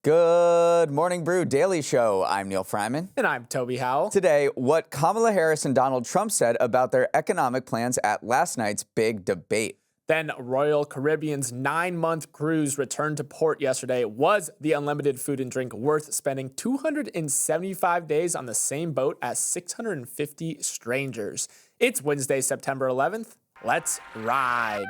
Good morning, Brew Daily Show. I'm Neal Freyman. And I'm Toby Howell. Today, what Kamala Harris and Donald Trump said about their economic plans at last night's big debate. Then Royal Caribbean's 9-month cruise returned to port yesterday. Was the unlimited food and drink worth spending 275 days on the same boat as 650 strangers? It's Wednesday, September 11th. Let's ride.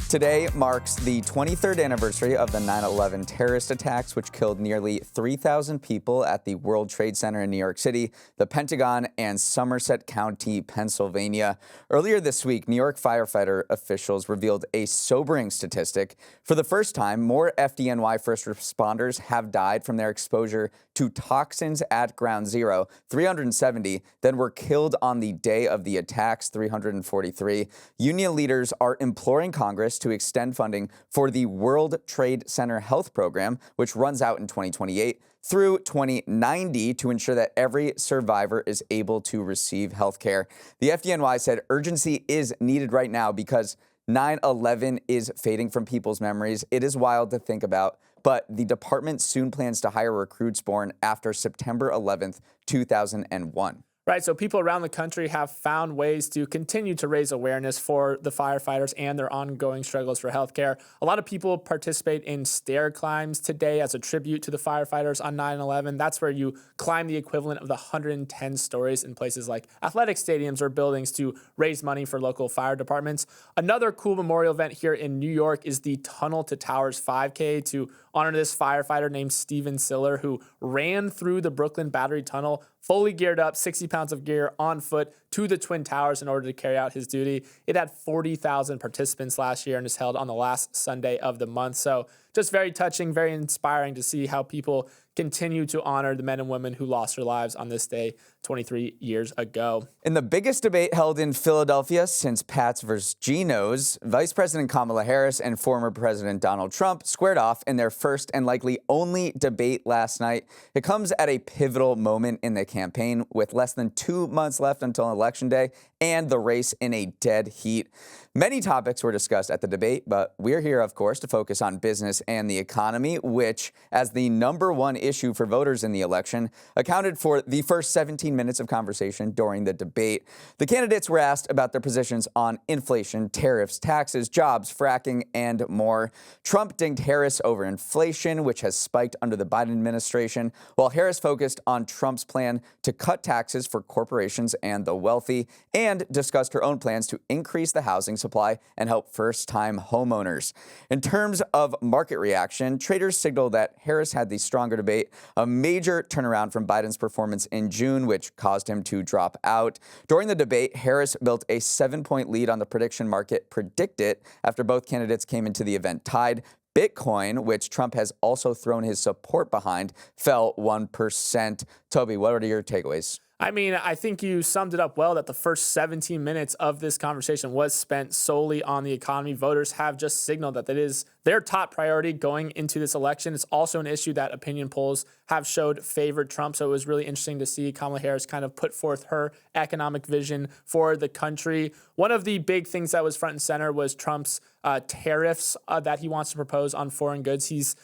Today marks the 23rd anniversary of the 9/11 terrorist attacks, which killed nearly 3,000 people at the World Trade Center in New York City, the Pentagon, and Somerset County, Pennsylvania. Earlier this week, New York firefighter officials revealed a sobering statistic. For the first time, more FDNY first responders have died from their exposure to toxins at Ground Zero, 370, than were killed on the day of the attacks, 343. Union leaders are imploring Congress to extend funding for the World Trade Center Health Program, which runs out in 2028, through 2090 to ensure that every survivor is able to receive health care. The FDNY said urgency is needed right now because 9/11 is fading from people's memories. It is wild to think about, but the department soon plans to hire recruits born after September 11th, 2001. Right, so people around the country have found ways to continue to raise awareness for the firefighters and their ongoing struggles for healthcare. A lot of people participate in stair climbs today as a tribute to the firefighters on 9/11. That's where you climb the equivalent of the 110 stories in places like athletic stadiums or buildings to raise money for local fire departments. Another cool memorial event here in New York is the Tunnel to Towers 5K to honor this firefighter named Steven Siller, who ran through the Brooklyn Battery Tunnel fully geared up, 60 pounds of gear on foot to the Twin Towers in order to carry out his duty. It had 40,000 participants last year and is held on the last Sunday of the month. So just very touching, very inspiring to see how people continue to honor the men and women who lost their lives on this day 23 years ago. In the biggest debate held in Philadelphia since Pats vs. Geno's, Vice President Kamala Harris and former President Donald Trump squared off in their first and likely only debate last night. It comes at a pivotal moment in the campaign with less than 2 months left until Election Day and the race in a dead heat. Many topics were discussed at the debate, but we're here, of course, to focus on business and the economy, which, as the number one issue for voters in the election, accounted for the first 17 minutes of conversation during the debate. The candidates were asked about their positions on inflation, tariffs, taxes, jobs, fracking, and more. Trump dinged Harris over inflation, which has spiked under the Biden administration, while Harris focused on Trump's plan to cut taxes for corporations and the wealthy, and discussed her own plans to increase the housing supply and help first-time homeowners. In terms of market reaction, traders signaled that Harris had the stronger debate, a major turnaround from Biden's performance in June, which caused him to drop out. During the debate, Harris built a 7-point lead on the prediction market PredictIt after both candidates came into the event tied. Bitcoin, which Trump has also thrown his support behind, fell 1%. Toby, what are your takeaways? I mean, I think you summed it up well that the first 17 minutes of this conversation was spent solely on the economy. Voters have just signaled that is their top priority going into this election. It's also an issue that opinion polls have showed favored Trump. So it was really interesting to see Kamala Harris kind of put forth her economic vision for the country. One of the big things that was front and center was Trump's tariffs that he wants to propose on foreign goods. He's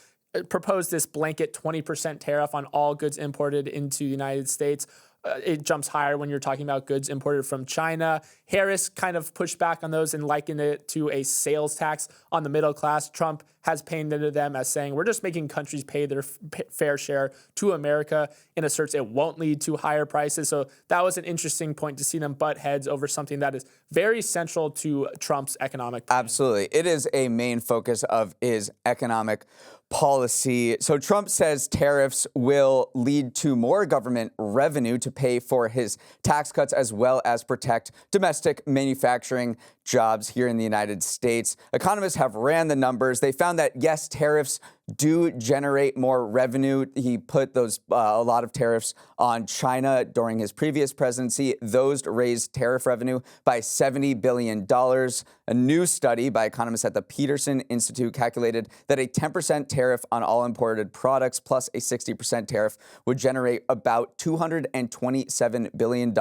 proposed this blanket 20% tariff on all goods imported into the United States. It jumps higher when you're talking about goods imported from China. Harris kind of pushed back on those and likened it to a sales tax on the middle class. Trump has painted them as saying, we're just making countries pay their fair share to America, and asserts it won't lead to higher prices. So that was an interesting point to see them butt heads over something that is very central to Trump's economic plan. Absolutely. It is a main focus of his economic policy. So Trump says tariffs will lead to more government revenue to pay for his tax cuts as well as protect domestic manufacturing jobs here in the United States. Economists have ran the numbers. They found that, yes, tariffs do generate more revenue. He put a lot of tariffs on China during his previous presidency. Those raised tariff revenue by $70 billion. A new study by economists at the Peterson Institute calculated that a 10% tariff on all imported products plus a 60% tariff would generate about $227 billion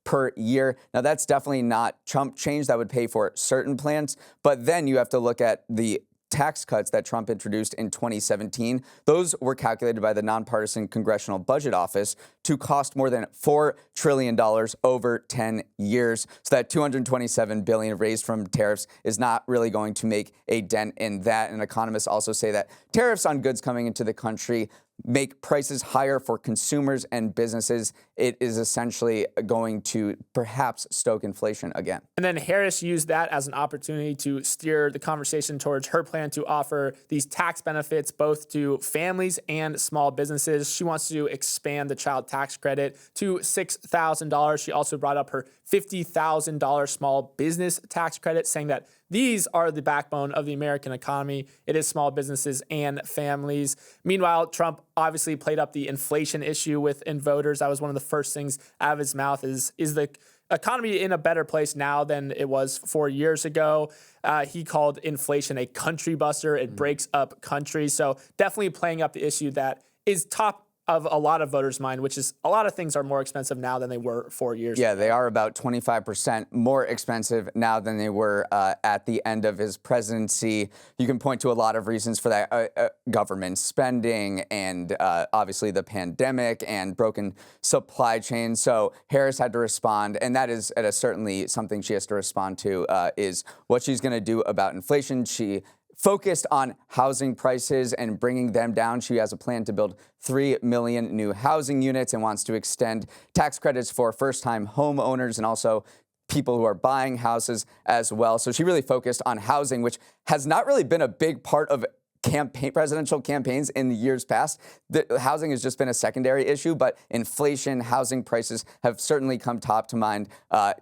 per year. Now, that's definitely not chump change. That would pay pay for certain plans. But then you have to look at the tax cuts that Trump introduced in 2017. Those were calculated by the nonpartisan Congressional Budget Office to cost more than $4 trillion over 10 years. So that $227 billion raised from tariffs is not really going to make a dent in that. And economists also say that tariffs on goods coming into the country make prices higher for consumers and businesses. It is essentially going to perhaps stoke inflation again. And then Harris used that as an opportunity to steer the conversation towards her plan to offer these tax benefits both to families and small businesses. She wants to expand the child tax credit to $6,000. She also brought up her $50,000 small business tax credit, saying that these are the backbone of the American economy. It is small businesses and families. Meanwhile, Trump obviously played up the inflation issue within voters. That was one of the first things out of his mouth is the economy in a better place now than it was 4 years ago. He called inflation a country buster. It breaks up countries. So definitely playing up the issue that is top of a lot of voters' mind, which is a lot of things are more expensive now than they were 4 years ago. Yeah, they are about 25% more expensive now than they were at the end of his presidency. You can point to a lot of reasons for that. Government spending and obviously the pandemic and broken supply chain. So Harris had to respond, and that is certainly something she has to respond to, is what she's going to do about inflation. She focused on housing prices and bringing them down. She has a plan to build 3 million new housing units and wants to extend tax credits for first-time homeowners and also people who are buying houses as well. So she really focused on housing, which has not really been a big part of presidential campaigns in the years past. The housing has just been a secondary issue, but inflation, housing prices have certainly come top to mind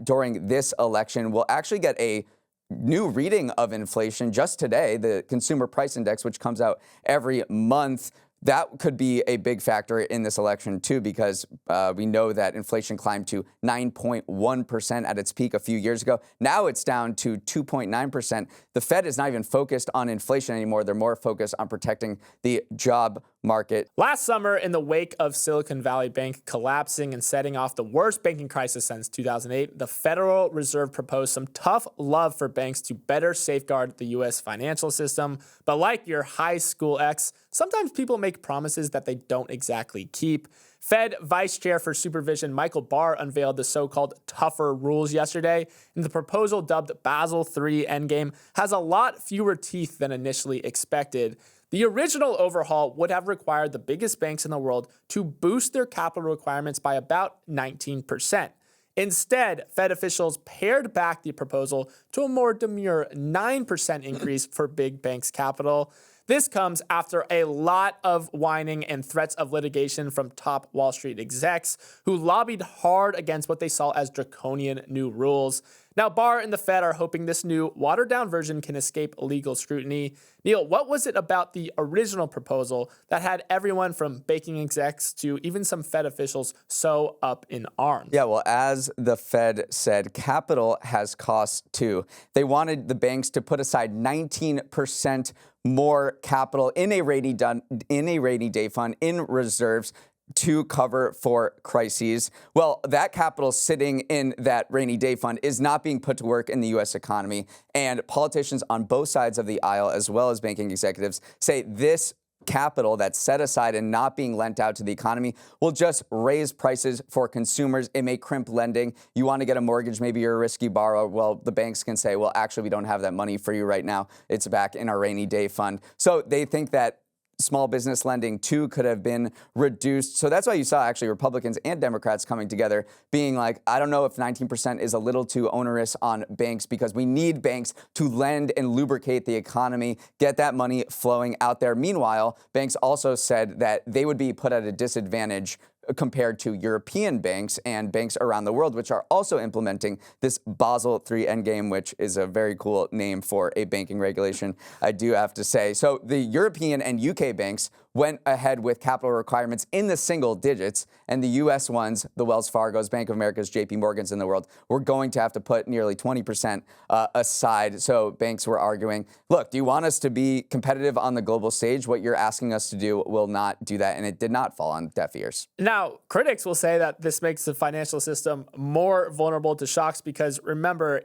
during this election. We'll actually get a new reading of inflation just today, the Consumer Price Index, which comes out every month. That could be a big factor in this election, too, because we know that inflation climbed to 9.1% at its peak a few years ago. Now it's down to 2.9%. The Fed is not even focused on inflation anymore. They're more focused on protecting the job market. Last summer, in the wake of Silicon Valley Bank collapsing and setting off the worst banking crisis since 2008, the Federal Reserve proposed some tough love for banks to better safeguard the U.S. financial system. But like your high school ex, sometimes people make promises that they don't exactly keep. Fed Vice Chair for Supervision Michael Barr unveiled the so-called tougher rules yesterday, and the proposal dubbed Basel III Endgame has a lot fewer teeth than initially expected. The original overhaul would have required the biggest banks in the world to boost their capital requirements by about 19%. Instead, Fed officials pared back the proposal to a more demure 9% increase for big banks' capital. This comes after a lot of whining and threats of litigation from top Wall Street execs who lobbied hard against what they saw as draconian new rules. Now, Barr and the Fed are hoping this new, watered-down version can escape legal scrutiny. Neal, what was it about the original proposal that had everyone from banking execs to even some Fed officials so up in arms? Yeah, well, as the Fed said, capital has costs too. They wanted the banks to put aside 19% more capital in a rainy day fund, in reserves, to cover for crises. Well, that capital sitting in that rainy day fund is not being put to work in the U.S. economy. And politicians on both sides of the aisle, as well as banking executives, say this capital that's set aside and not being lent out to the economy will just raise prices for consumers. It may crimp lending. You want to get a mortgage, maybe you're a risky borrower. Well, the banks can say, well, actually, we don't have that money for you right now. It's back in our rainy day fund. So they think that small business lending, too, could have been reduced. So that's why you saw actually Republicans and Democrats coming together being like, I don't know if 19% is a little too onerous on banks because we need banks to lend and lubricate the economy, get that money flowing out there. Meanwhile, banks also said that they would be put at a disadvantage compared to European banks and banks around the world, which are also implementing this Basel III Endgame, which is a very cool name for a banking regulation, I do have to say. So the European and UK banks went ahead with capital requirements in the single digits, and the U.S. ones, the Wells Fargo's, Bank of America's, J.P. Morgan's in the world, were going to have to put nearly 20% aside. So banks were arguing, look, do you want us to be competitive on the global stage? What you're asking us to do will not do that, and it did not fall on deaf ears. Now, critics will say that this makes the financial system more vulnerable to shocks because, remember,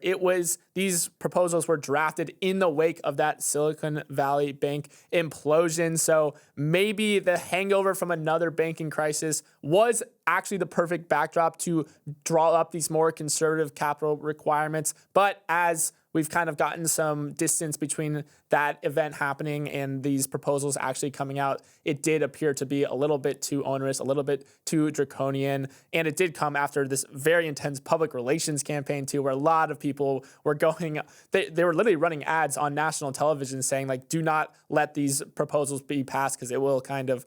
these proposals were drafted in the wake of that Silicon Valley Bank implosion. So maybe the hangover from another banking crisis was actually the perfect backdrop to draw up these more conservative capital requirements. But as we've kind of gotten some distance between that event happening and these proposals actually coming out, it did appear to be a little bit too onerous, a little bit too draconian. And it did come after this very intense public relations campaign too, where a lot of people were going, they were literally running ads on national television saying, like, do not let these proposals be passed because it will kind of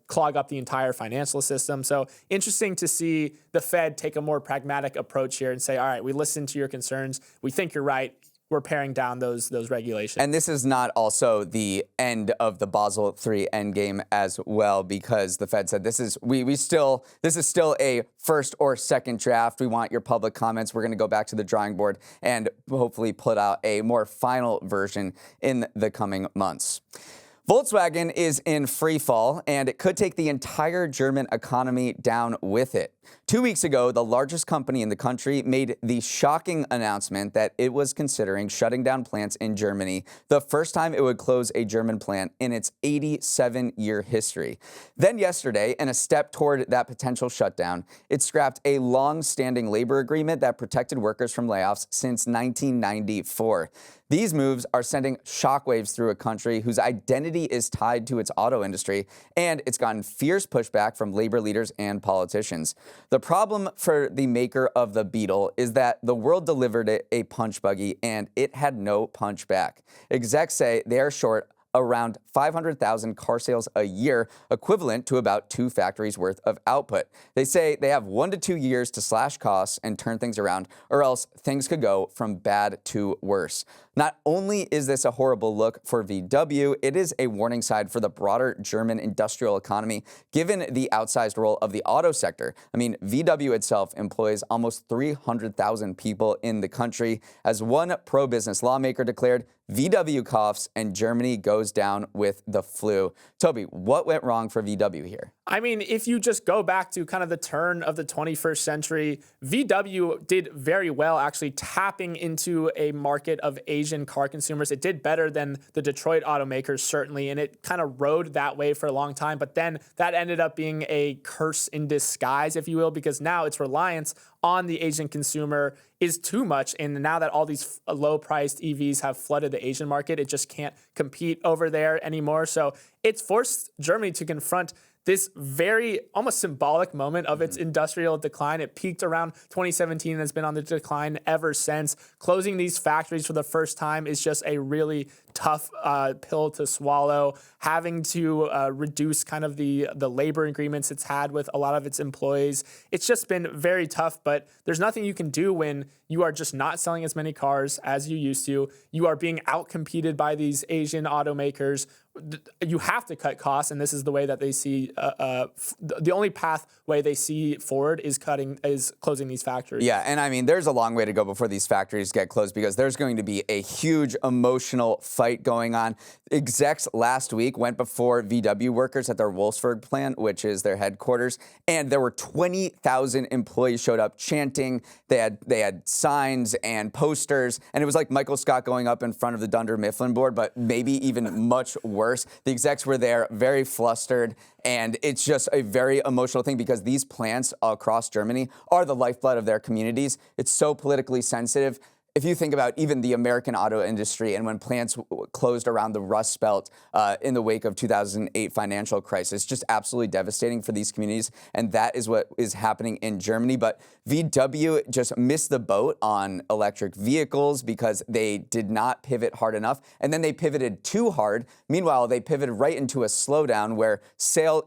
clog up the entire financial system. So interesting to see the Fed take a more pragmatic approach here and say, all right, we listened to your concerns. We think you're right. We're paring down those regulations. And this is not also the end of the Basel III endgame as well, because the Fed said this is still a first or second draft. We want your public comments. We're going to go back to the drawing board and hopefully put out a more final version in the coming months. Volkswagen is in free fall, and it could take the entire German economy down with it. 2 weeks ago, the largest company in the country made the shocking announcement that it was considering shutting down plants in Germany, the first time it would close a German plant in its 87-year history. Then yesterday, in a step toward that potential shutdown, it scrapped a long-standing labor agreement that protected workers from layoffs since 1994. These moves are sending shockwaves through a country whose identity is tied to its auto industry, and it's gotten fierce pushback from labor leaders and politicians. The problem for the maker of the Beetle is that the world delivered it a punch buggy, and it had no punch back. Execs say they are short around 500,000 car sales a year, equivalent to about 2 factories worth of output. They say they have 1 to 2 years to slash costs and turn things around, or else things could go from bad to worse. Not only is this a horrible look for VW, it is a warning sign for the broader German industrial economy, given the outsized role of the auto sector. I mean, VW itself employs almost 300,000 people in the country. As one pro-business lawmaker declared, VW coughs and Germany goes down with the flu. Toby, what went wrong for VW here? I mean, if you just go back to kind of the turn of the 21st century, VW did very well actually tapping into a market of Asian car consumers. It did better than the Detroit automakers, certainly, and it kind of rode that way for a long time. But then that ended up being a curse in disguise, if you will, because now its reliance on the Asian consumer is too much. And now that all these low-priced EVs have flooded the Asian market, it just can't compete over there anymore. So it's forced Germany to confront this very almost symbolic moment of its industrial decline. It peaked around 2017 and has been on the decline ever since. Closing these factories for the first time is just a really tough pill to swallow. Having to reduce kind of the labor agreements it's had with a lot of its employees. It's just been very tough, but there's nothing you can do when you are just not selling as many cars as you used to. You are being outcompeted by these Asian automakers. You have to cut costs, and this is the way that they see the only pathway they see forward is closing these factories. Yeah, and I mean, there's a long way to go before these factories get closed because there's going to be a huge emotional fight going on. Execs last week went before VW workers at their Wolfsburg plant, which is their headquarters, and there were 20,000 employees showed up chanting. They had signs and posters, and it was like Michael Scott going up in front of the Dunder Mifflin board, but maybe even much worse. The execs were there very flustered, and it's just a very emotional thing because these plants across Germany are the lifeblood of their communities. It's so politically sensitive. If you think about even the American auto industry and when plants closed around the Rust Belt in the wake of 2008 financial crisis, just absolutely devastating for these communities. And that is what is happening in Germany. But VW just missed the boat on electric vehicles because they did not pivot hard enough. And then they pivoted too hard. Meanwhile, they pivoted right into a slowdown where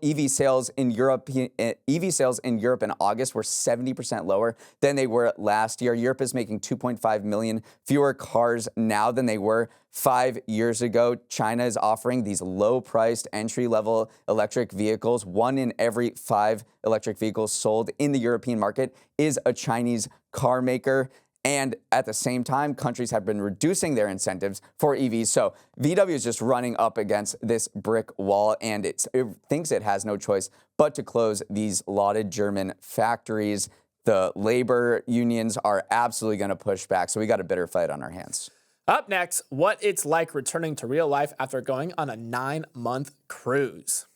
EV sales in Europe in August were 70% lower than they were last year. Europe is making 2.5 million fewer cars now than they were 5 years ago, China is offering these low-priced entry-level electric vehicles. 1 in every 5 electric vehicles sold in the European market is a Chinese car maker. And at the same time, countries have been reducing their incentives for EVs. So VW is just running up against this brick wall, and it thinks it has no choice but to close these lauded German factories. The labor unions are absolutely going to push back. So we got a bitter fight on our hands. Up next, what it's like returning to real life after going on a 9-month cruise.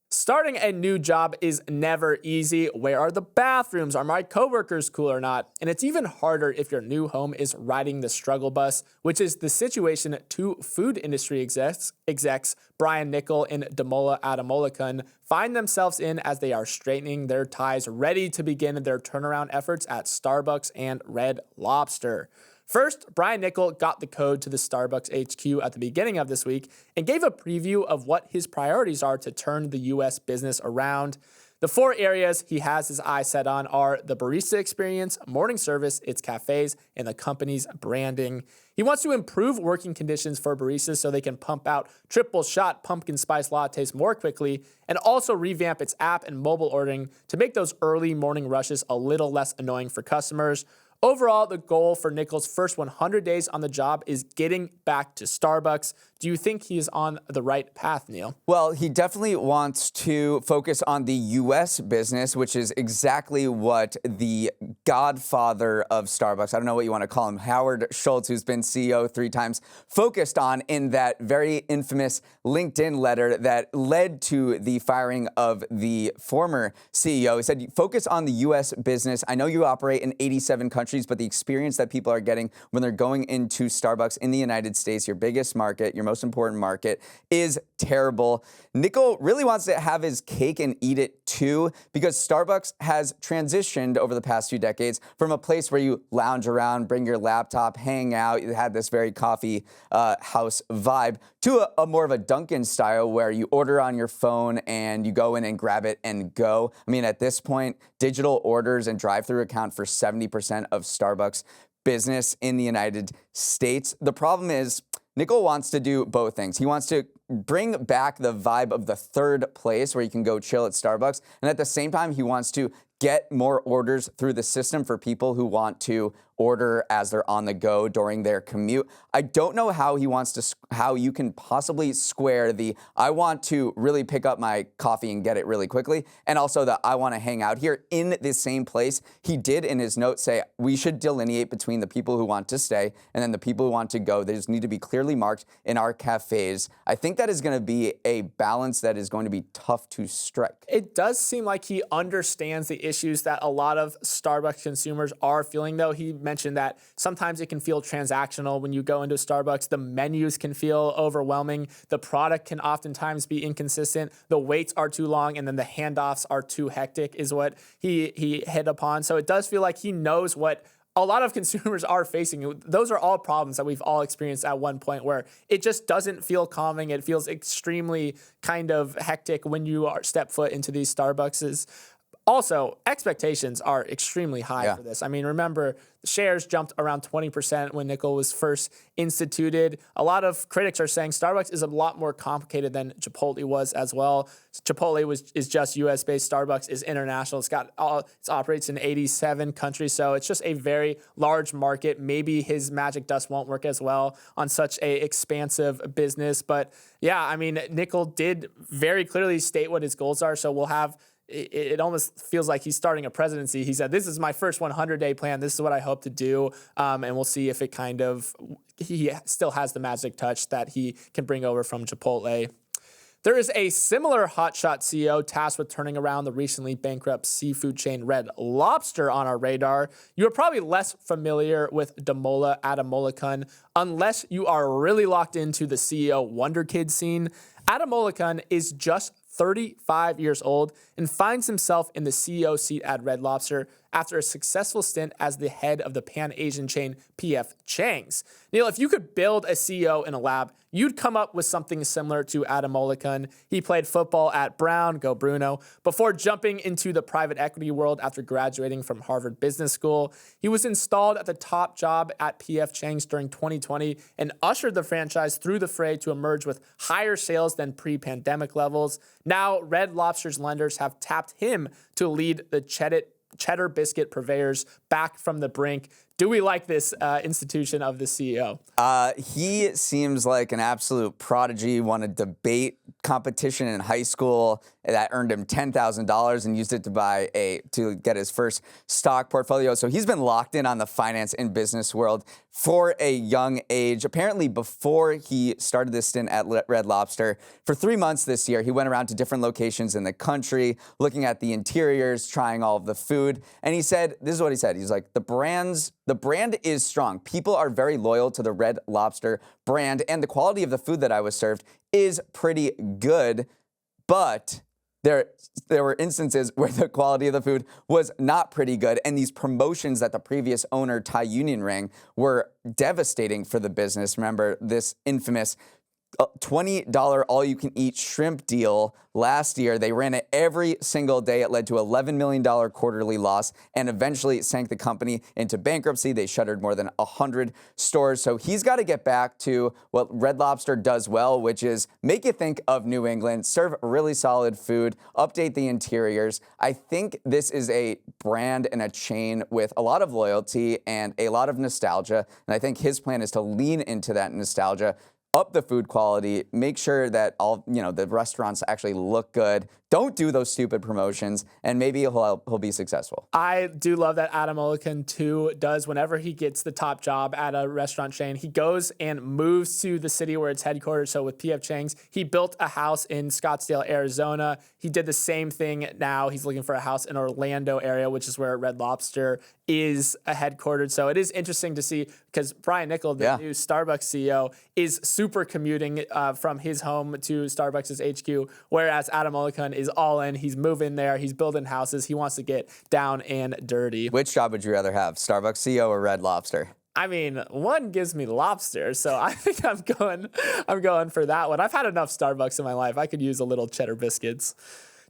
Starting a new job is never easy. Where are the bathrooms? Are my coworkers cool or not? And it's even harder if your new home is riding the struggle bus, which is the situation two food industry execs Brian Nichol and Damola Adamolican find themselves in as they are straightening their ties, ready to begin their turnaround efforts at Starbucks and Red Lobster. First, Brian Nichol got the code to the Starbucks HQ at the beginning of this week and gave a preview of what his priorities are to turn the U.S. business around. The 4 areas he has his eye set on are the barista experience, morning service, its cafes, and the company's branding. He wants to improve working conditions for baristas so they can pump out triple shot pumpkin spice lattes more quickly, and also revamp its app and mobile ordering to make those early morning rushes a little less annoying for customers. Overall, the goal for Nichol's first 100 days on the job is getting back to Starbucks. Do you think he is on the right path, Neal? Well, he definitely wants to focus on the U.S. business, which is exactly what the godfather of Starbucks, I don't know what you want to call him, Howard Schultz, who's been CEO 3 times, focused on in that very infamous LinkedIn letter that led to the firing of the former CEO. He said, focus on the U.S. business. I know you operate in 87 countries, but the experience that people are getting when they're going into Starbucks in the United States, your biggest market, your most important market, is terrible. Nichol really wants to have his cake and eat it too, because Starbucks has transitioned over the past few decades from a place where you lounge around, bring your laptop, hang out, you had this very coffee house vibe, to a more of a Dunkin' style where you order on your phone and you go in and grab it and go. I mean, at this point, digital orders and drive-through account for 70% of Starbucks business in the United States. The problem is, Nichol wants to do both things. He wants to bring back the vibe of the third place where you can go chill at Starbucks. And at the same time, he wants to get more orders through the system for people who want to order as they're on the go during their commute. I don't know how how you can possibly square the I want to really pick up my coffee and get it really quickly, and also the I want to hang out here in the same place. He did in his note say we should delineate between the people who want to stay and then the people who want to go. They just need to be clearly marked in our cafes. I think that is going to be a balance that is going to be tough to strike. It does seem like he understands the issues that a lot of Starbucks consumers are feeling, though. He mentioned that sometimes it can feel transactional when you go into Starbucks. The menus can feel overwhelming. The product can oftentimes be inconsistent. The waits are too long, and then the handoffs are too hectic is what he hit upon. So it does feel like he knows what a lot of consumers are facing. Those are all problems that we've all experienced at one point, where it just doesn't feel calming. It feels extremely kind of hectic when you step foot into these Starbuckses. Also, expectations are extremely high for this. I mean, remember, the shares jumped around 20% when Nichol was first instituted. A lot of critics are saying Starbucks is a lot more complicated than Chipotle was as well. Chipotle is just US-based. Starbucks is international. It operates in 87 countries, so it's just a very large market. Maybe his magic dust won't work as well on such a expansive business. But yeah, I mean, Nichol did very clearly state what his goals are, so we'll have it almost feels like he's starting a presidency. He said, this is my first 100-day plan. This is what I hope to do. And we'll see if he still has the magic touch that he can bring over from Chipotle. There is a similar hotshot CEO tasked with turning around the recently bankrupt seafood chain Red Lobster on our radar. You're probably less familiar with Damola Adamolican unless you are really locked into the CEO Wonder Kid scene. Adamolican is just 35 years old and finds himself in the CEO seat at Red Lobster after a successful stint as the head of the Pan-Asian chain P.F. Chang's. Neal, if you could build a CEO in a lab, you'd come up with something similar to Adam Olican. He played football at Brown, go Bruno, before jumping into the private equity world after graduating from Harvard Business School. He was installed at the top job at P.F. Chang's during 2020 and ushered the franchise through the fray to emerge with higher sales than pre-pandemic levels. Now, Red Lobster's lenders have tapped him to lead the cheddar biscuit purveyors back from the brink. Do we like this institution of the CEO? He seems like an absolute prodigy. Won a debate competition in high school that earned him $10,000 and used it to get his first stock portfolio. So he's been locked in on the finance and business world for a young age. Apparently, before he started this stint at Red Lobster, for 3 months this year, he went around to different locations in the country, looking at the interiors, trying all of the food. And he said, this is what he said. He's like, the brand is strong. People are very loyal to the Red Lobster brand, and the quality of the food that I was served is pretty good. But there were instances where the quality of the food was not pretty good, and these promotions that the previous owner, Ty Union, ran were devastating for the business. Remember this infamous $20 all-you-can-eat shrimp deal last year. They ran it every single day. It led to $11 million quarterly loss and eventually sank the company into bankruptcy. They shuttered more than 100 stores. So he's got to get back to what Red Lobster does well, which is make you think of New England, serve really solid food, update the interiors. I think this is a brand and a chain with a lot of loyalty and a lot of nostalgia. And I think his plan is to lean into that nostalgia, up the food quality, make sure that all the restaurants actually look good. Don't do those stupid promotions, and maybe he'll be successful. I do love that Adam Olican, too, does whenever he gets the top job at a restaurant chain. He goes and moves to the city where it's headquartered. So with P.F. Chang's, he built a house in Scottsdale, Arizona. He did the same thing now. He's looking for a house in Orlando area, which is where Red Lobster is headquartered. So it is interesting to see because Brian Niccol, the new Starbucks CEO, is super commuting from his home to Starbucks' HQ, whereas Adam Olican is all in. He's moving there. He's building houses. He wants to get down and dirty. Which job would you rather have, Starbucks CEO or Red Lobster? I mean, one gives me lobster, so I think I'm going for that one. I've had enough Starbucks in my life. I could use a little cheddar biscuits.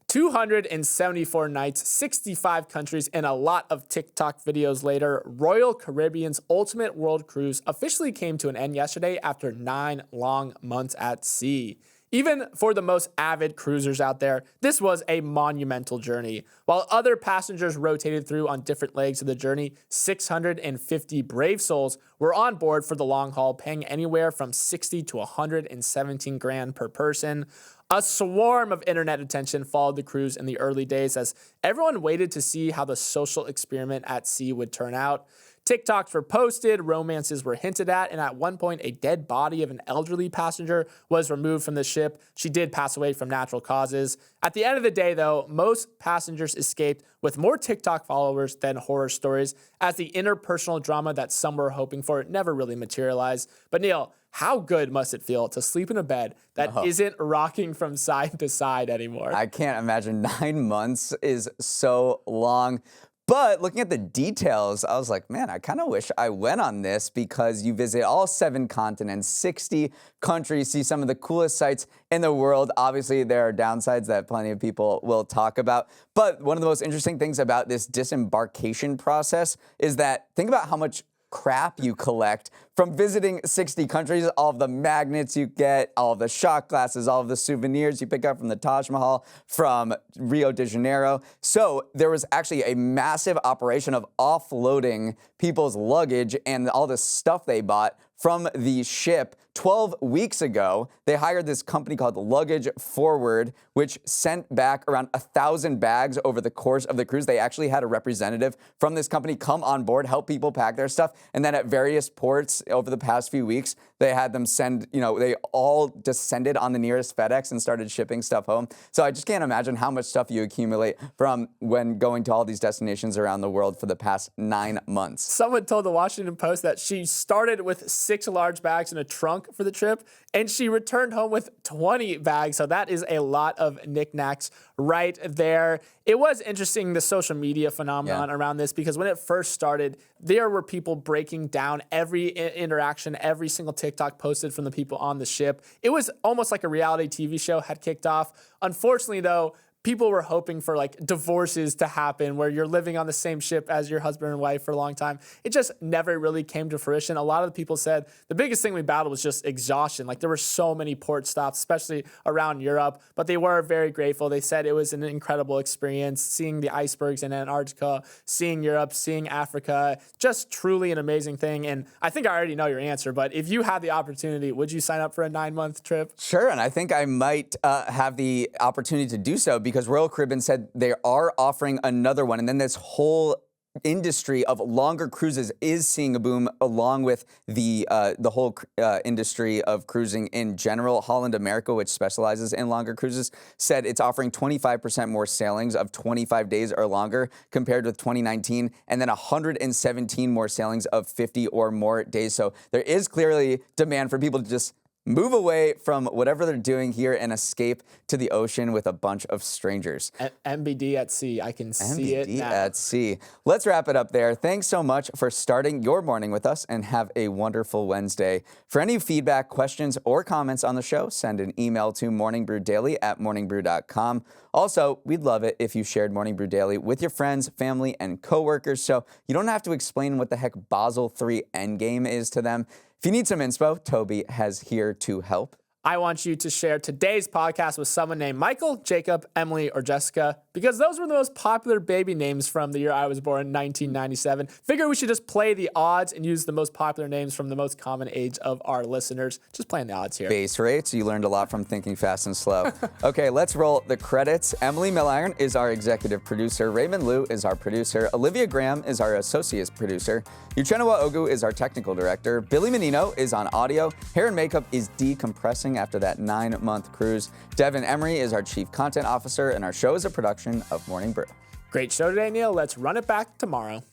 274 nights, 65 countries, and a lot of TikTok videos later, Royal Caribbean's Ultimate World Cruise officially came to an end yesterday after 9 long months at sea. Even for the most avid cruisers out there, this was a monumental journey. While other passengers rotated through on different legs of the journey, 650 brave souls were on board for the long haul, paying anywhere from 60 to 117 grand per person. A swarm of internet attention followed the cruise in the early days as everyone waited to see how the social experiment at sea would turn out. TikToks were posted, romances were hinted at, and at one point, a dead body of an elderly passenger was removed from the ship. She did pass away from natural causes. At the end of the day, though, most passengers escaped with more TikTok followers than horror stories, as the interpersonal drama that some were hoping for never really materialized. But Neal, how good must it feel to sleep in a bed that isn't rocking from side to side anymore? I can't imagine. 9 months is so long. But looking at the details, I was like, man, I kind of wish I went on this because you visit all 7 continents, 60 countries, see some of the coolest sights in the world. Obviously, there are downsides that plenty of people will talk about. But one of the most interesting things about this disembarkation process is that think about how much crap you collect from visiting 60 countries, all of the magnets you get, all of the shot glasses, all of the souvenirs you pick up from the Taj Mahal, from Rio de Janeiro. So there was actually a massive operation of offloading people's luggage and all the stuff they bought from the ship. 12 weeks ago, they hired this company called Luggage Forward, which sent back around 1,000 bags over the course of the cruise. They actually had a representative from this company come on board, help people pack their stuff. And then at various ports over the past few weeks, they had them send, they all descended on the nearest FedEx and started shipping stuff home. So I just can't imagine how much stuff you accumulate from when going to all these destinations around the world for the past 9 months. Someone told the Washington Post that she started with 6 large bags in a trunk for the trip, and she returned home with 20 bags. So that is a lot of knickknacks right there. It was interesting, the social media phenomenon around this, because when it first started, there were people breaking down every interaction, every single TikTok posted from the people on the ship. It was almost like a reality TV show had kicked off. Unfortunately, though, people were hoping for like divorces to happen where you're living on the same ship as your husband and wife for a long time. It just never really came to fruition. A lot of the people said the biggest thing we battled was just exhaustion. Like there were so many port stops, especially around Europe, but they were very grateful. They said it was an incredible experience seeing the icebergs in Antarctica, seeing Europe, seeing Africa, just truly an amazing thing. And I think I already know your answer, but if you had the opportunity, would you sign up for a 9-month trip? Sure, and I think I might have the opportunity to do so because Royal Caribbean said they are offering another one, and then this whole industry of longer cruises is seeing a boom, along with the whole industry of cruising in general. Holland America, which specializes in longer cruises, said it's offering 25% more sailings of 25 days or longer compared with 2019, and then 117 more sailings of 50 or more days. So there is clearly demand for people to just move away from whatever they're doing here and escape to the ocean with a bunch of strangers. MBD at sea. I can see it now. MBD at sea. Let's wrap it up there. Thanks so much for starting your morning with us, and have a wonderful Wednesday. For any feedback, questions, or comments on the show, send an email to morningbrewdaily@morningbrew.com. Also, we'd love it if you shared Morning Brew Daily with your friends, family, and coworkers, so you don't have to explain what the heck Basel III Endgame is to them. If you need some inspo, Toby has here to help. I want you to share today's podcast with someone named Michael, Jacob, Emily, or Jessica, because those were the most popular baby names from the year I was born, 1997. Figure we should just play the odds and use the most popular names from the most common age of our listeners. Just playing the odds here. Base rates. You learned a lot from Thinking Fast and Slow. Okay, let's roll the credits. Emily Milliron is our executive producer. Raymond Liu is our producer. Olivia Graham is our associate producer. Uchenna Ogu is our technical director. Billy Menino is on audio. Hair and makeup is decompressing after that 9-month cruise. Devin Emery is our chief content officer, and our show is a production of Morning Brew. Great show today, Neal. Let's run it back tomorrow.